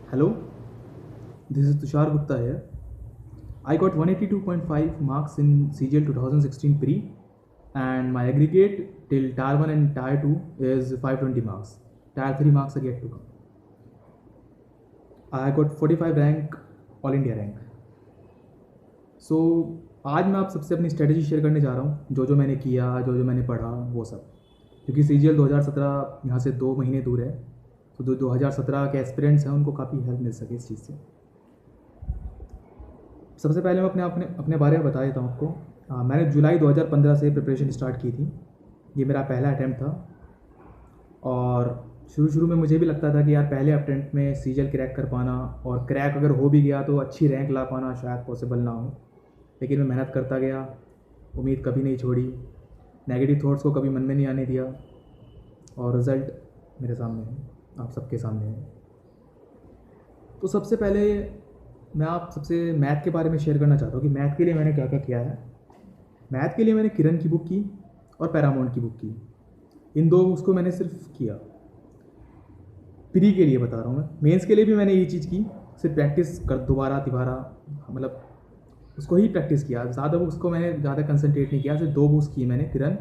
Hello, this is Tushar Gupta here. I got 182.5 marks in CGL 2016 pre, and my aggregate till Tier 1 and Tier 2 is 520 marks. Tier 3 marks are yet to come. I got 45 rank, All India rank. So आज मैं आप सबसे अपनी strategy share करने जा रहा हूँ, जो मैंने किया, जो मैंने पढ़ा, वो सब। क्योंकि CGL 2017 यहाँ से 2 महीने दूर है, तो जो 2017 के एस्पिरेंट्स हैं उनको काफ़ी हेल्प मिल सके इस चीज़ से। सबसे पहले मैं अपने बारे में बता देता हूँ आपको। मैंने जुलाई 2015 से प्रिपरेशन स्टार्ट की थी। ये मेरा पहला अटैम्प्ट था, और शुरू में मुझे भी लगता था कि यार पहले अटैम्प्ट में CGL क्रैक कर पाना, और क्रैक अगर हो भी गया तो अच्छी रैंक ला पाना शायद पॉसिबल ना हो। लेकिन मैं मेहनत करता गया, उम्मीद कभी नहीं छोड़ी, नेगेटिव थॉट्स को कभी मन में नहीं आने दिया, और रिज़ल्ट मेरे सामने है, आप सबके सामने है। तो सबसे पहले मैं आप सबसे मैथ के बारे में शेयर करना चाहता हूँ कि मैथ के लिए मैंने क्या क्या किया है। मैथ के लिए मैंने किरण की बुक की और पैरामाउंट की बुक की। इन दो बुक्स को मैंने सिर्फ किया। प्री के लिए बता रहा हूँ मैं, मेंस के लिए भी मैंने ये चीज़ की, सिर्फ प्रैक्टिस कर दोबारा तिबारा, मतलब उसको ही प्रैक्टिस किया। ज़्यादा बुक्स को मैंने ज़्यादा कंसनट्रेट नहीं किया, सिर्फ 2 बुक्स की मैंने, किरण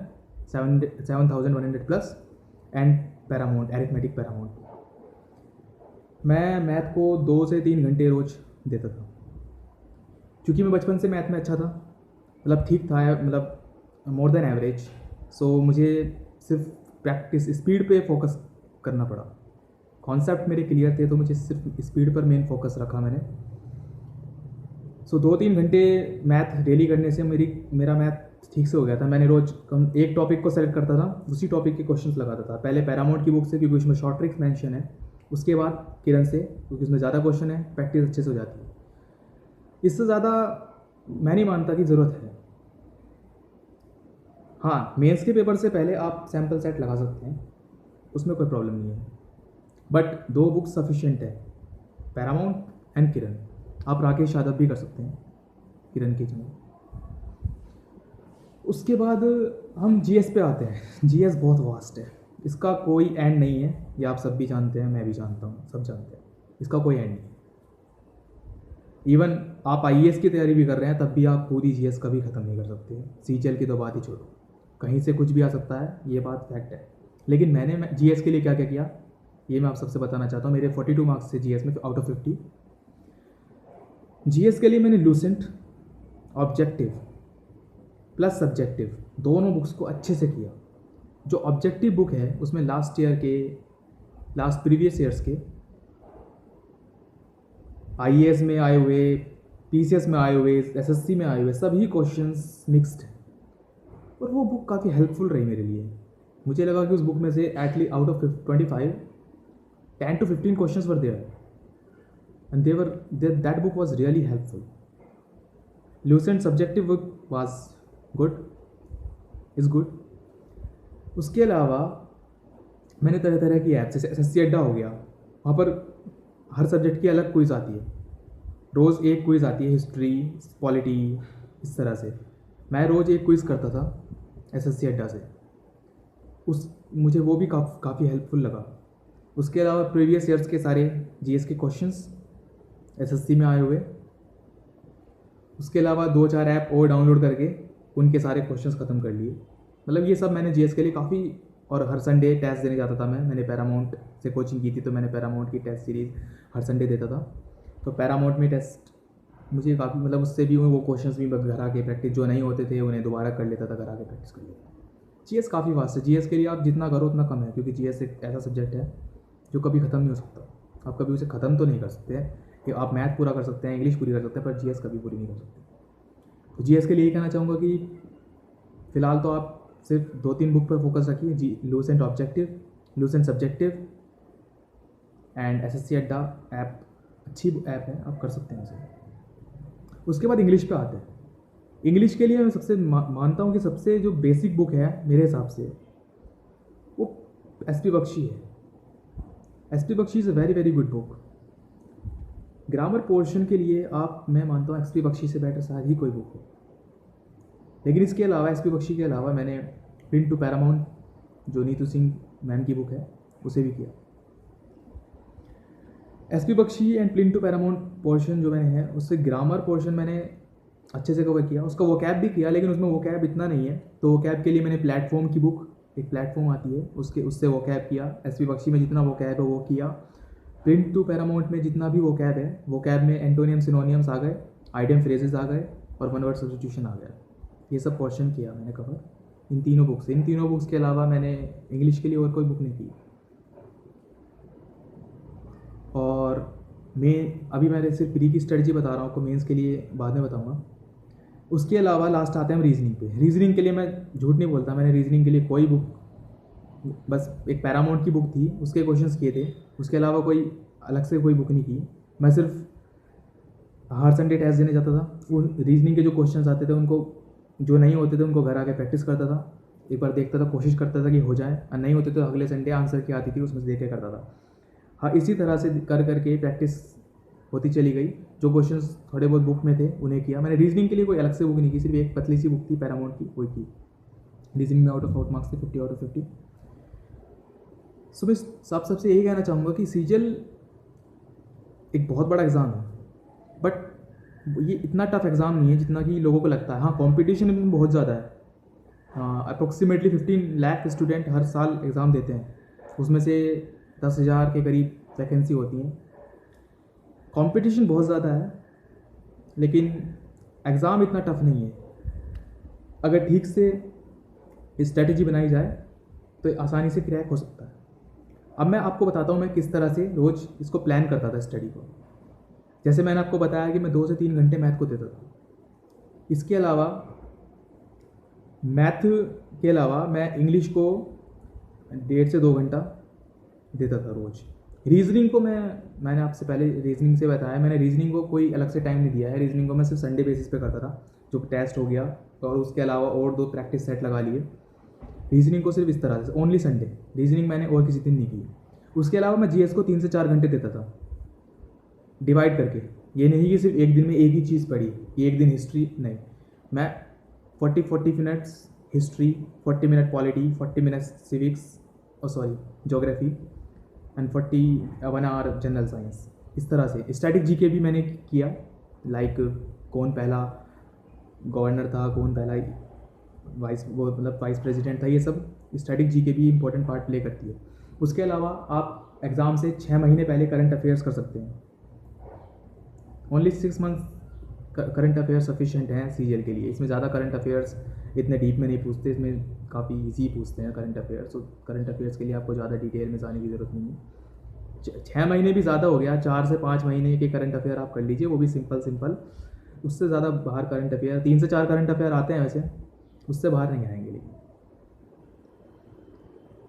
7100 plus and Paramount, arithmetic Paramount. मैं मैथ को 2 से 3 घंटे रोज़ देता था, क्योंकि मैं बचपन से मैथ में अच्छा था, मतलब ठीक था, मतलब मोर देन एवरेज। सो मुझे सिर्फ प्रैक्टिस, स्पीड पे फोकस करना पड़ा। कॉन्सेप्ट मेरे क्लियर थे, तो मुझे सिर्फ स्पीड पर मेन फोकस रखा मैंने। सो 2-3 घंटे मैथ डेली करने से मेरा मैथ ठीक से हो गया था। मैंने रोज़ एक टॉपिक को सेलेक्ट करता था, उसी टॉपिक के क्वेश्चंस लगाता था। पहले पैरामाउंट की बुक से, क्योंकि उसमें शॉर्ट ट्रिक्स मेंशन है। उसके बाद किरण से, क्योंकि उसमें ज़्यादा क्वेश्चन है, प्रैक्टिस अच्छे से हो जाती है। इससे ज़्यादा मैं नहीं मानता कि ज़रूरत है। हाँ, मेंस के पेपर से पहले आप सैम्पल सेट लगा सकते हैं, उसमें कोई प्रॉब्लम नहीं है, बट 2 बुक्स सफिशिएंट है, पैरामाउंट एंड किरण। आप राकेश यादव भी कर सकते हैं किरण की जगह। उसके बाद हम GS पे आते हैं। GS बहुत वास्ट है, इसका कोई एंड नहीं है। ये आप सब भी जानते हैं, मैं भी जानता हूँ, सब जानते हैं, इसका कोई एंड नहीं है। इवन आप IAS की तैयारी भी कर रहे हैं, तब भी आप पूरी GS कभी ख़त्म नहीं कर सकते। CGL की तो बात ही छोड़ो, कहीं से कुछ भी आ सकता है, ये बात फैक्ट है। लेकिन मैंने GS के लिए क्या क्या किया, ये मैं आप सबसे बताना चाहता हूँ। मेरे 42 मार्क्स थे GS में आउट ऑफ 50। GS के लिए मैंने लूसेंट, ऑब्जेक्टिव प्लस सब्जेक्टिव, दोनों बुक्स को अच्छे से किया। जो ऑब्जेक्टिव बुक है उसमें लास्ट प्रीवियस ईयर्स के IAS में आए हुए, PCS में आए हुए, SSC में आए हुए सभी क्वेश्चंस मिक्स्ड हैं, और वो बुक काफ़ी हेल्पफुल रही मेरे लिए। मुझे लगा कि उस बुक में से at least out of 25 10 to 15 questions were there, and that book was really helpful. Lucent subjective book was good, is good. उसके अलावा मैंने तरह तरह की ऐप्स, जैसे SSC अड्डा हो गया, वहाँ पर हर सब्जेक्ट की अलग क्विज़ आती है। रोज़ एक क्विज़ आती है, हिस्ट्री, पॉलिटी, इस तरह से। मैं रोज़ एक क्विज़ करता था SSC अड्डा से, मुझे वो भी काफ़ी हेल्पफुल लगा। उसके अलावा प्रीवियस ईयर्स के सारे GS के क्वेश्चंस SSC में आए हुए। उसके अलावा 2-4 ऐप और डाउनलोड करके उनके सारे क्वेश्चंस ख़त्म कर लिए। मतलब ये सब मैंने GS के लिए काफ़ी, और हर संडे टेस्ट देने जाता था मैंने पैरामाउंट से कोचिंग की थी, तो मैंने पैरामाउंट की टेस्ट सीरीज़ हर संडे देता था। तो पैरामाउंट में टेस्ट मुझे काफ़ी, मतलब उससे भी वो क्वेश्चंस भी घर आके प्रैक्टिस, जो नहीं होते थे उन्हें दोबारा कर लेता था, घर आके प्रैक्टिस कर लेता था। GS काफ़ी वास्ट है। GS के लिए आप जितना करो उतना कम है, क्योंकि GS एक ऐसा सब्जेक्ट है जो कभी ख़त्म नहीं हो सकता। आप कभी उसे ख़त्म तो नहीं कर सकते कि आप मैथ पूरा कर सकते हैं, इंग्लिश पूरी कर सकते हैं, पर GS कभी पूरी नहीं कर सकते। तो GS के लिए कहना चाहूँगा कि फ़िलहाल तो आप सिर्फ 2-3 बुक पर फोकस रखिए, Lucent objective, Lucent subjective and SSC अड्डा ऐप अच्छी ऐप है, आप कर सकते हैं उसे। उसके बाद इंग्लिश पे आते हैं। इंग्लिश के लिए मैं सबसे मानता हूँ कि सबसे जो बेसिक बुक है मेरे हिसाब से, वो SP बख्शी है। SP Bakshi is a very very good book. Grammar portion के लिए मैं मानता हूँ SP बख्शी से बेटर शायद ही कोई बुक हो। लेकिन इसके अलावा SP बख्शी के अलावा मैंने प्रिंट टू पैरामाउंट, जो नीतू सिंह मैम की बुक है, उसे भी किया। SP Bakshi and plinth to paramount portion जो मैंने है उससे ग्रामर पोर्शन मैंने अच्छे से कवर किया, उसका वोकैब भी किया, लेकिन उसमें वोकैब इतना नहीं है। तो वोकैब के लिए मैंने प्लेटफॉर्म की बुक, एक प्लेटफॉर्म आती है उससे वोकैब किया। एसपी बख्शी में जितना वोकैब है वो किया। प्रिंट टू पैरामाउंट में जितना भी वोकैब है, वोकैब में एंटोनियम सिनोनियम्स आ गए, आइडियम फ्रेजेस आ गए और वन वर्ड सब्स्टिट्यूशन आ गया। ये सब पोर्शन किया मैंने कवर इन तीनों बुक से। इन तीनों बुक्स के अलावा मैंने इंग्लिश के लिए और कोई बुक नहीं की। और मैंने सिर्फ प्री की स्ट्रेटजी बता रहा हूँ, आपको मेंस के लिए बाद में बताऊँगा। उसके अलावा लास्ट आते हैं हम रीजनिंग पे। रीजनिंग के लिए मैं झूठ नहीं बोलता, मैंने रीजनिंग के लिए कोई बुक, बस एक पैरामाउंट की बुक थी, उसके क्वेश्चंस किए थे। उसके अलावा कोई अलग से कोई बुक नहीं की। मैं सिर्फ हर संडे टेस्ट देने जाता था। वो रीजनिंग के जो क्वेश्चंस आते थे उनको, जो नहीं होते थे उनको घर आके प्रैक्टिस करता था। एक बार देखता था, कोशिश करता था कि हो जाए, और नहीं होते तो अगले संडे आंसर की आती थी उसमें से देख के करता था। हाँ, इसी तरह से कर करके प्रैक्टिस होती चली गई। जो क्वेश्चंस थोड़े बहुत बुक में थे उन्हें किया मैंने। रीजनिंग के लिए कोई अलग से बुक नहीं की, सिर्फ एक पतली सी बुक थी पैरामाउंट की, वही की। रीजनिंग में आउट ऑफ मार्क्स थे 50 आउट ऑफ 50। सो मैं सबसे यही कहना चाहूँगा कि सीजीएल एक बहुत बड़ा एग्ज़ाम है, बट ये इतना टफ एग्ज़ाम नहीं है जितना कि लोगों को लगता है। हाँ, कंपटीशन में बहुत ज़्यादा है। अप्रोक्सीमेटली 15 लाख स्टूडेंट हर साल एग्ज़ाम देते हैं, उसमें से 10,000 के करीब वैकेंसी होती हैं। कंपटीशन बहुत ज़्यादा है, लेकिन एग्ज़ाम इतना टफ नहीं है। अगर ठीक से स्ट्रेटजी बनाई जाए तो आसानी से क्रैक हो सकता है। अब मैं आपको बताता हूँ मैं किस तरह से रोज़ इसको प्लान करता था स्टडी को। जैसे मैंने आपको बताया कि मैं 2 से 3 घंटे मैथ को देता था। इसके अलावा मैथ के अलावा मैं इंग्लिश को 1.5 से 2 घंटा देता था रोज़। रीजनिंग को मैंने आपसे पहले रीजनिंग से बताया, मैंने रीजनिंग को कोई अलग से टाइम नहीं दिया है। रीजनिंग को मैं सिर्फ संडे बेसिस पे करता था, जो टेस्ट हो गया, और उसके अलावा और 2 प्रैक्टिस सेट लगा लिए। रीजनिंग को सिर्फ इस तरह से, ओनली संडे रीजनिंग मैंने और किसी दिन नहीं की। उसके अलावा मैं जीएस को 3 से 4 घंटे देता था डिवाइड करके। ये नहीं कि सिर्फ एक दिन में एक ही चीज़ पढ़ी, कि एक दिन हिस्ट्री नहीं। मैं 40 minutes history, 40 minute polity, 40 minutes civics geography and 1 hour general science. इस तरह से स्टैटिक जीके भी मैंने किया, लाइक कौन पहला गवर्नर था, कौन पहला वाइस प्रेसिडेंट था। ये सब स्टैटिक जीके भी इंपॉर्टेंट पार्ट प्ले करती है। उसके अलावा आप एग्ज़ाम से 6 महीने पहले करंट अफेयर्स कर सकते हैं। Only 6 month current affairs sufficient हैं सीजीएल के लिए। इसमें ज़्यादा करंट अफेयर्स इतने डीप में नहीं पूछते, इसमें काफ़ी इजी पूछते हैं करंट अफेयर्स। तो करंट अफेयर्स के लिए आपको ज़्यादा डिटेल में जाने की ज़रूरत नहीं है। 6 महीने भी ज़्यादा हो गया, 4 से 5 महीने के करंट अफेयर आप कर लीजिए, वो भी सिंपल। उससे ज़्यादा बाहर करंट अफेयर 3 से 4 करंट अफेयर आते हैं वैसे, उससे बाहर नहीं आएंगे। लेकिन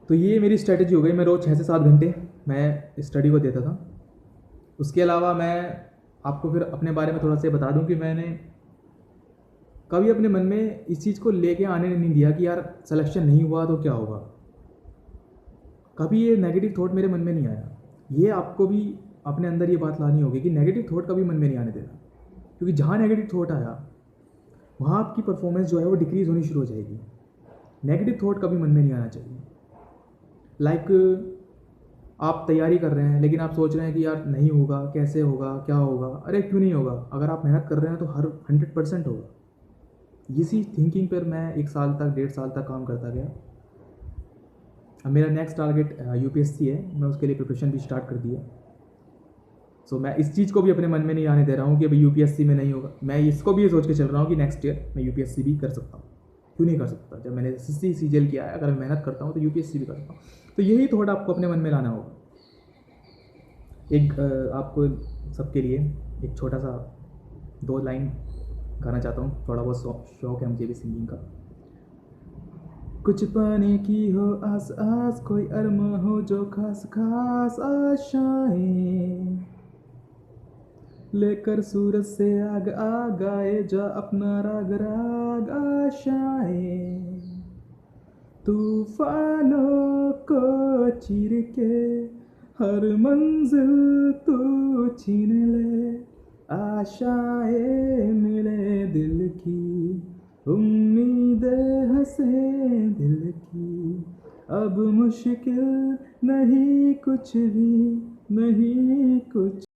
तो ये मेरी स्ट्रेटजी हो गई। मैं रोज़ 6 से 7 घंटे मैं स्टडी को देता था। उसके अलावा मैं आपको फिर अपने बारे में थोड़ा सा बता दूं कि मैंने कभी अपने मन में इस चीज़ को लेके आने नहीं दिया कि यार सिलेक्शन नहीं हुआ तो क्या होगा। कभी ये नेगेटिव थॉट मेरे मन में नहीं आया। ये आपको भी अपने अंदर ये बात लानी होगी कि नेगेटिव थॉट कभी मन में नहीं आने देना, क्योंकि जहाँ नेगेटिव थॉट आया वहाँ आपकी परफॉर्मेंस जो है वो डिक्रीज़ होनी शुरू हो जाएगी। नेगेटिव थॉट कभी मन में नहीं आना चाहिए। लाइक आप तैयारी कर रहे हैं, लेकिन आप सोच रहे हैं कि यार नहीं होगा, कैसे होगा, क्या होगा। अरे क्यों नहीं होगा, अगर आप मेहनत कर रहे हैं तो हर 100% होगा। इसी थिंकिंग पर मैं 1 साल तक, 1.5 साल तक काम करता गया। अब मेरा नेक्स्ट टारगेट यूपीएससी है, मैं उसके लिए प्रिपरेशन भी स्टार्ट कर दिया। सो मैं इस चीज़ को भी अपने मन में नहीं आने दे रहा हूँ कि अभी यूपीएससी में नहीं होगा। मैं इसको भी ये सोच के चल रहा हूँ कि नेक्स्ट ईयर मैं यूपीएससी भी कर सकता हूँ। क्यों नहीं कर सकता, जब मैंने एसएससी सीजीएल किया है, अगर मैं मेहनत करता हूँ तो यूपीएससी भी कर सकता हूँ। तो यही थोड़ा आपको अपने मन में लाना होगा। एक आपको सबके लिए एक छोटा सा 2 लाइन गाना चाहता हूँ। थोड़ा बहुत शौक है मुझे भी सिंगिंग का। कुछ पाने की हो आस आस, कोई अरमा हो जो खास खास आशाएं, लेकर सूरज से आग आए जा अपना राग राग आशाएं, तूफानों को चीर के हर मंजिल तू छीन ले, आशाएं मिले दिल की, उम्मीदें हंसे दिल की, अब मुश्किल नहीं कुछ भी, नहीं कुछ